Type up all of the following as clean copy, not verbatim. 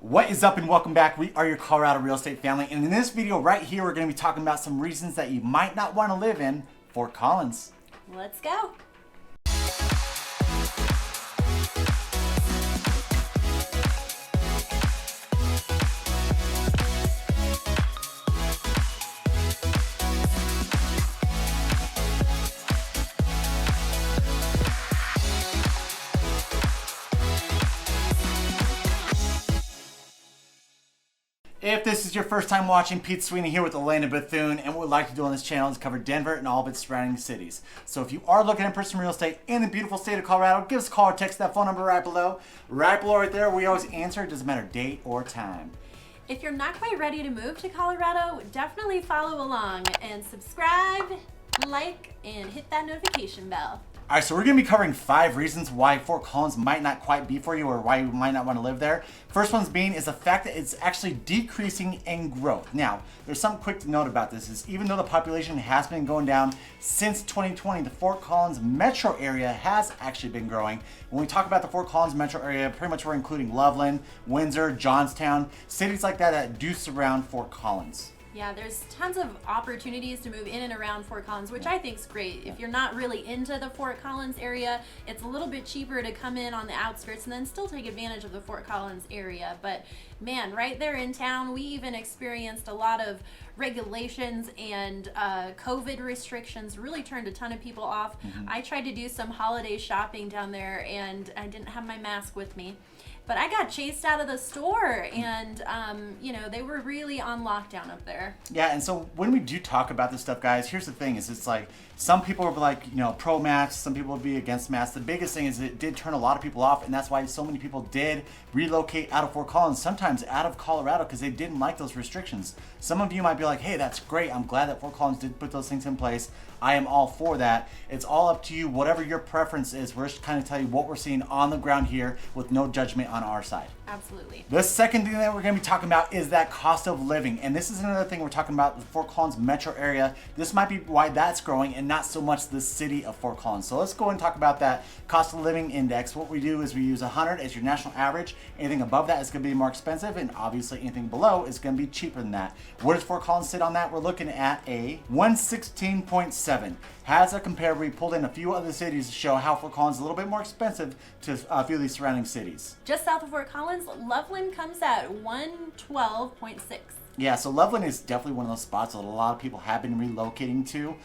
What is up and welcome back. We are your Colorado real estate family, and in this video right here we're going to be talking about some reasons that you might not want to live in Fort Collins. Let's go. If this is your first time watching, Pete Sweeney here with Elena Bethune, and what we'd like to do on this channel is cover Denver and all of its surrounding cities. So if you are looking at purchasing real estate in the beautiful state of Colorado, give us a call or text that phone number right below. Right below right there, we always answer. It doesn't matter date or time. If you're not quite ready to move to Colorado, definitely follow along and subscribe, like, and hit that notification bell. All right, so we're going to be covering 5 reasons why Fort Collins might not quite be for you or why you might not want to live there. First one's being is the fact that it's actually decreasing in growth. Now, there's something quick to note about this is even though the population has been going down since 2020, the Fort Collins metro area has actually been growing. When we talk about the Fort Collins metro area, pretty much we're including Loveland, Windsor, Johnstown, cities like that do surround Fort Collins. Yeah, there's tons of opportunities to move in and around Fort Collins, which I think is great. If you're not really into the Fort Collins area, it's a little bit cheaper to come in on the outskirts and then still take advantage of the Fort Collins area. But man, right there in town, we even experienced a lot of regulations and COVID restrictions really turned a ton of people off. I tried to do some holiday shopping down there and I didn't have my mask with me. But I got chased out of the store and, they were really on lockdown up there. Yeah, and so when we do talk about this stuff, guys, here's the thing is it's like some people are like, pro masks, some people will be against masks. The biggest thing is it did turn a lot of people off, and that's why so many people did relocate out of Fort Collins, sometimes out of Colorado, because they didn't like those restrictions. Some of you might be like, hey, that's great. I'm glad that Fort Collins did put those things in place. I am all for that. It's all up to you, whatever your preference is. We're just kind of tell you what we're seeing on the ground here with no judgment on our side. Absolutely. The second thing that we're going to be talking about is that cost of living. And this is another thing we're talking about, the Fort Collins metro area. This might be why that's growing and not so much the city of Fort Collins. So let's go and talk about that cost of living index. What we do is we use 100 as your national average. Anything above that is going to be more expensive, and obviously anything below is going to be cheaper than that. Where does Fort Collins sit on that? We're looking at a 116.7. Has a compare, we pulled in a few other cities to show how Fort Collins is a little bit more expensive to a few of these surrounding cities. Just south of Fort Collins, Loveland comes at 112.6. Yeah, so Loveland is definitely one of those spots that a lot of people have been relocating to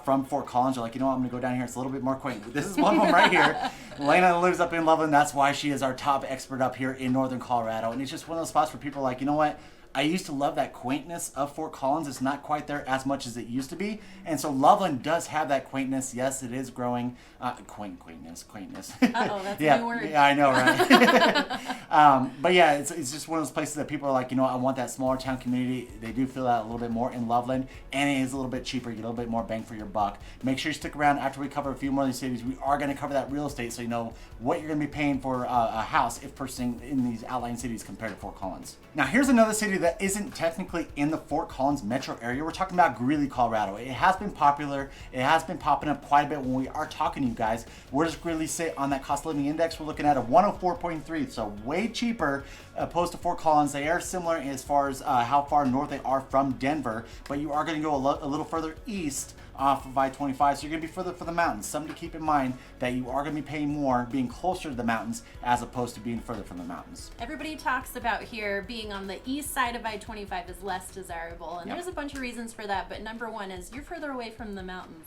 from Fort Collins. They're like, I'm going to go down here. It's a little bit more quaint. This is one of them right here. Elena lives up in Loveland. That's why she is our top expert up here in northern Colorado. And it's just one of those spots where people are like, you know what? I used to love that quaintness of Fort Collins. It's not quite there as much as it used to be. And so Loveland does have that quaintness. Yes, it is growing. Quaintness. Uh-oh, that's yeah, a new word. Yeah, I know, right? But yeah, it's just one of those places that people are like, I want that smaller town community. They do feel that a little bit more in Loveland. And it is a little bit cheaper. You get a little bit more bang for your buck. Make sure you stick around after we cover a few more of these cities. We are going to cover that real estate so you know what you're going to be paying for a house if purchasing in these outlying cities compared to Fort Collins. Now, here's another city that isn't technically in the Fort Collins metro area. We're talking about Greeley, Colorado. It has been popular. It has been popping up quite a bit when we are talking to you guys. Where does Greeley sit on that cost of living index? We're looking at a 104.3, so way cheaper opposed to Fort Collins. They are similar as far as how far north they are from Denver, but you are going to go a little further east off of I-25, so you're going to be further for the mountains. Something to keep in mind that you are going to be paying more being closer to the mountains as opposed to being further from the mountains. Everybody talks about here being on the east side of I-25 is less desirable, and there's a bunch of reasons for that, but number one is you're further away from the mountains.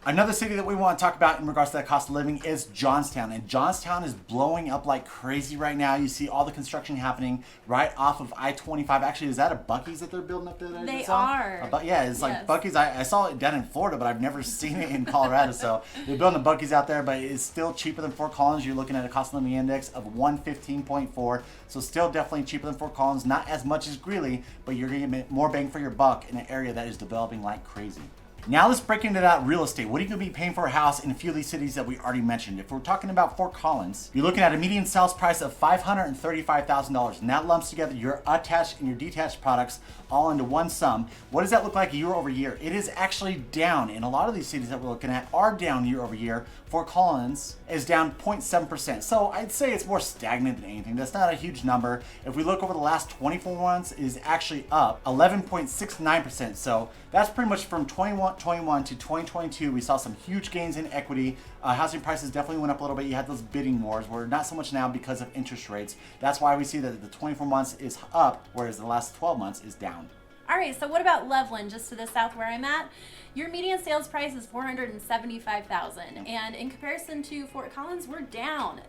Another city that we want to talk about in regards to that cost of living is Johnstown, and Johnstown is blowing up like crazy right now. You see all the construction happening right off of I-25. Actually, is that a Buc-ee's that they're building up there? They are. Yeah, it's like Buc-ee's. I saw it down in Florida, but I've never seen it in Colorado. So they're building the Buc-ee's out there, but it's still cheaper than Fort Collins. You're looking at a cost of living index of 115.4, so still definitely cheaper than Fort Collins. Not as much as Greeley, but you're going to get more bang for your buck in an area that is developing like crazy. Now let's break into that real estate. What are you going to be paying for a house in a few of these cities that we already mentioned? If we're talking about Fort Collins, you're looking at a median sales price of $535,000, and that lumps together your attached and your detached products all into one sum. What does that look like year over year? It is actually down, and a lot of these cities that we're looking at are down year over year. Fort Collins is down 0.7%. So I'd say it's more stagnant than anything. That's not a huge number. If we look over the last 24 months, it is actually up 11.69%. So that's pretty much from 2021 to 2022. We saw some huge gains in equity. Housing prices definitely went up a little bit. You had those bidding wars, where not so much now because of interest rates. That's why we see that the 24 months is up, whereas the last 12 months is down. All right, so what about Loveland, just to the south where I'm at? Your median sales price is $475,000, and in comparison to Fort Collins, we're down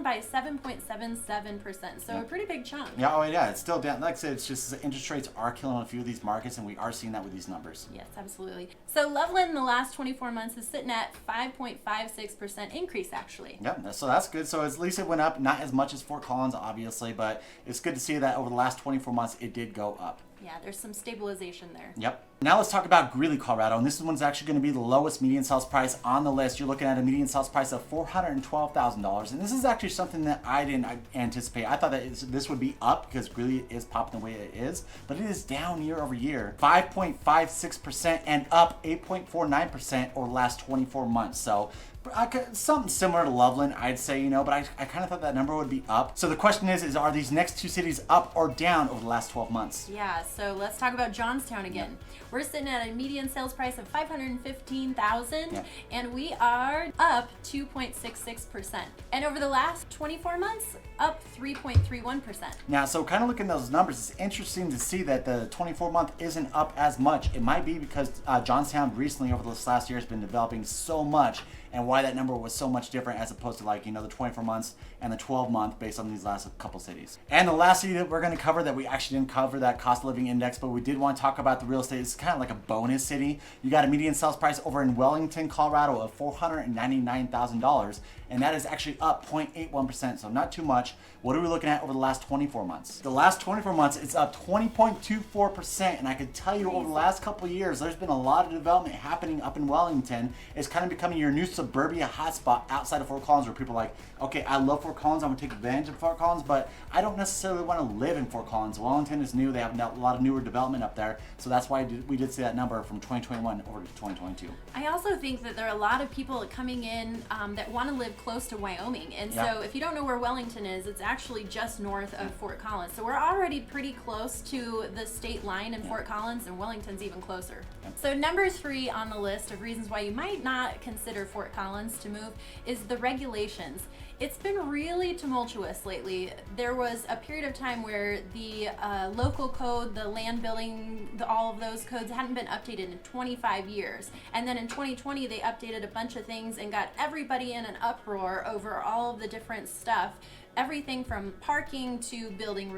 by 7.77%. So a pretty big chunk. Yeah, oh yeah, it's still down. Like I said, it's just the interest rates are killing a few of these markets, and we are seeing that with these numbers. Yes, absolutely. So Loveland in the last 24 months is sitting at 5.56% increase, actually. Yeah, so that's good. So at least it went up, not as much as Fort Collins, obviously, but it's good to see that over the last 24 months, it did go up. Yeah, there's some stabilization there. Yep. Now let's talk about Greeley, Colorado, and this one's actually going to be the lowest median sales price on the list. You're looking at a median sales price of $412,000, and this is actually something that I didn't anticipate. I thought that this would be up because Greeley is popping the way it is, but it is down year over year, 5.56% and up 8.49% over the last 24 months. So something similar to Loveland, I'd say, but I kind of thought that number would be up. So the question is are these next two cities up or down over the last 12 months? Yeah, so let's talk about Johnstown again. We're sitting at a median sales price of $515,000, and we are up 2.66%. And over the last 24 months, up 3.31%. Now, so kind of looking at those numbers, it's interesting to see that the 24-month isn't up as much. It might be because Johnstown recently, over this last year, has been developing so much, and why that number was so much different as opposed to the 24 months and the 12-month based on these last couple cities. And the last city that we're going to cover that we actually didn't cover, that cost of living index, but we did want to talk about the real estate. It's kind of like a bonus city. You got a median sales price over in Wellington, Colorado of $499,000, and that is actually up 0.81%, so not too much. What are we looking at over the last 24 months? The last 24 months, it's up 20.24%, and I can tell you over the last couple of years, there's been a lot of development happening up in Wellington. It's kind of becoming your new suburbia hotspot outside of Fort Collins, where people are like, okay, I love Fort Collins, I'm gonna take advantage of Fort Collins, but I don't necessarily want to live in Fort Collins. Wellington is new, they have a lot of newer development up there, so that's why we did see that number from 2021 over to 2022. I also think that there are a lot of people coming in that want to live close to Wyoming, and so if you don't know where Wellington is, it's actually just north of Fort Collins. So we're already pretty close to the state line in Fort Collins, and Wellington's even closer. So number 3 on the list of reasons why you might not consider Fort Collins to move is the regulations. It's been really tumultuous lately. There was a period of time where the local code, the land building, all of those codes hadn't been updated in 25 years. And then in 2020, they updated a bunch of things and got everybody in an uproar over all of the different stuff. Everything from parking to building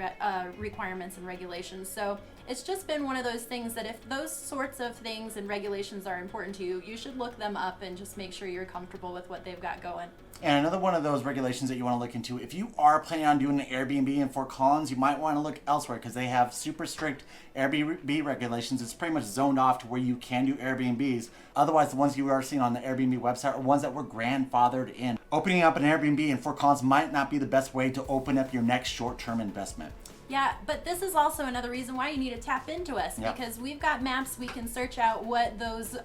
requirements and regulations. So it's just been one of those things that if those sorts of things and regulations are important to you, you should look them up and just make sure you're comfortable with what they've got going. And another one of those regulations that you want to look into, if you are planning on doing an Airbnb in Fort Collins, you might want to look elsewhere because they have super strict Airbnb regulations. It's pretty much zoned off to where you can do Airbnbs. Otherwise, the ones you are seeing on the Airbnb website are ones that were grandfathered in. Opening up an Airbnb in Fort Collins might not be the best way to open up your next short-term investment. Yeah, but this is also another reason why you need to tap into us, because we've got maps. We can search out what those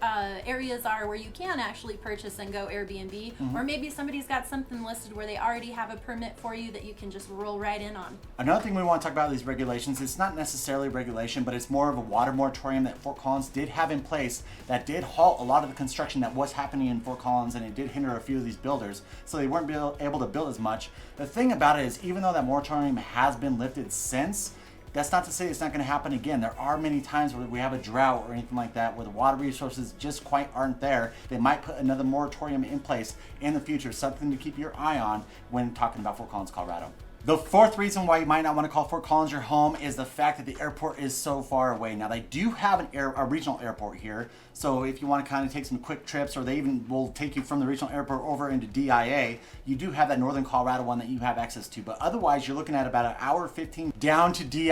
areas are where you can actually purchase and go Airbnb, or maybe somebody's got something listed where they already have a permit for you that you can just roll right in on. Another thing we want to talk about these regulations, it's not necessarily regulation, but it's more of a water moratorium that Fort Collins did have in place that did halt a lot of the construction that was happening in Fort Collins, and it did hinder a few of these builders, so they weren't able to build as much. The thing about it is, even though that moratorium has been lifted since, that's not to say it's not going to happen again. There are many times where we have a drought or anything like that where the water resources just quite aren't there. They might put another moratorium in place in the future, something to keep your eye on when talking about Fort Collins, Colorado. The fourth reason why you might not want to call Fort Collins your home is the fact that the airport is so far away. Now, they do have a regional airport here, so if you want to kind of take some quick trips, or they even will take you from the regional airport over into DIA, you do have that Northern Colorado one that you have access to. But otherwise, you're looking at about an hour 15 down to DIA,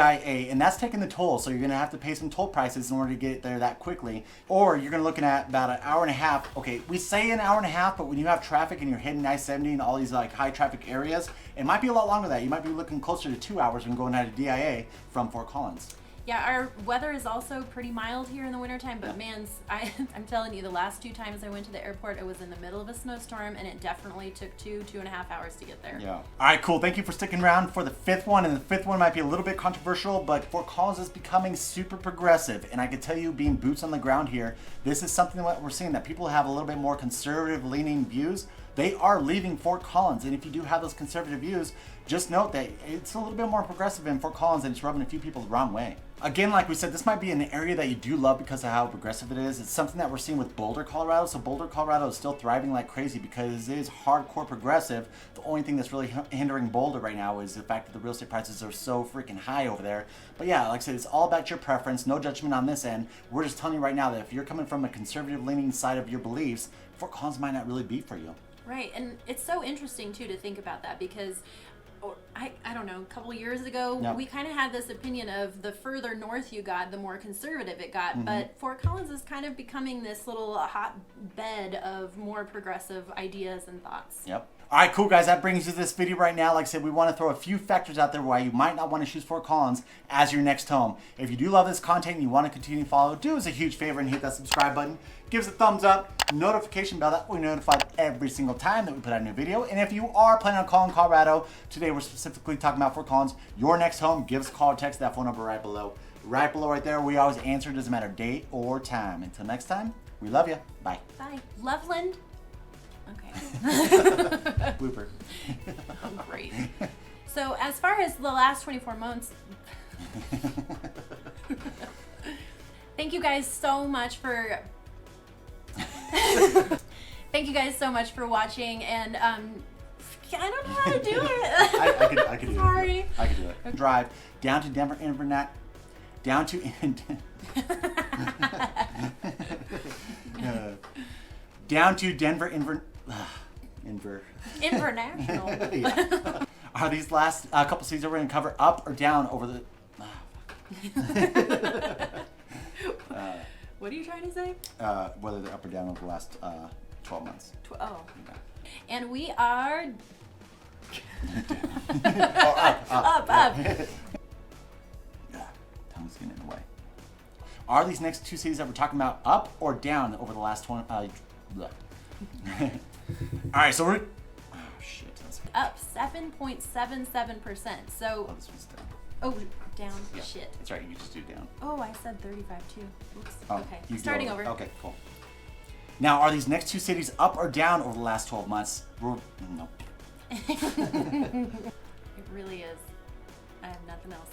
and that's taking the toll, so you're going to have to pay some toll prices in order to get there that quickly. Or you're going to looking at about an hour and a half. Okay, we say an hour and a half, but when you have traffic and you're hitting I-70 and all these like high traffic areas, it might be a lot longer than that. You might be looking closer to 2 hours when going out of DIA from Fort Collins. Yeah, our weather is also pretty mild here in the wintertime, but man, I'm telling you, the last 2 times I went to the airport, it was in the middle of a snowstorm, and it definitely took 2.5 hours to get there. Yeah. All right, cool. Thank you for sticking around for the fifth one, and the fifth one might be a little bit controversial, but Fort Collins is becoming super progressive, and I can tell you, being boots on the ground here, this is something that we're seeing, that people have a little bit more conservative-leaning views. They are leaving Fort Collins, and if you do have those conservative views, just note that it's a little bit more progressive in Fort Collins, and it's rubbing a few people the wrong way. Again, like we said, this might be an area that you do love because of how progressive it is. It's something that we're seeing with Boulder, Colorado. So Boulder, Colorado is still thriving like crazy because it is hardcore progressive. The only thing that's really hindering Boulder right now is the fact that the real estate prices are so freaking high over there. But yeah, like I said, it's all about your preference. No judgment on this end. We're just telling you right now that if you're coming from a conservative leaning side of your beliefs, Fort Collins might not really be for you. Right, and it's so interesting too to think about that because I don't know, a couple years ago, Yep. we kind of had this opinion of the further north you got, the more conservative it got. But Fort Collins is kind of becoming this little hotbed of more progressive ideas and thoughts. Yep. All right, cool, guys. That brings you to this video right now. Like I said, we want to throw a few factors out there why you might not want to choose Fort Collins as your next home. If you do love this content and you want to continue to follow, do us a huge favor and hit that subscribe button. Give us a thumbs up, notification bell, that we're notified every single time that we put out a new video. And if you are planning on calling Colorado, today we're specifically talking about Fort Collins, your next home, give us a call or text that phone number right below. Right below right there, we always answer. It doesn't matter date or time. Until next time, we love you. Bye. Bye. Loveland. Okay. Blooper. Oh, great. So as far as the last 24 months, thank you guys so much for watching, and I don't know how to do it. I could do Sorry. it. I could do it. Drive down to Denver, down to down to Denver, International. Yeah. Are these last couple scenes that we're going to cover up or down over the... What are you trying to say? Whether they're up or down over the last 12 months. Oh. Okay. And we are Up. up. Yeah, tongue's getting in the way. Are these next two cities that we're talking about up or down over the last 20... All right, so we're... Oh, shit. That's... Up 7.77%. So, Oh, this one's down. oh, down. Yeah, Shit. that's right. You just do down. Oh, I said 35 too. Oops. Oh, Okay. you go Starting over. Okay, cool. Now, are these next two cities up or down over the last 12 months? No. It really is. I have nothing else.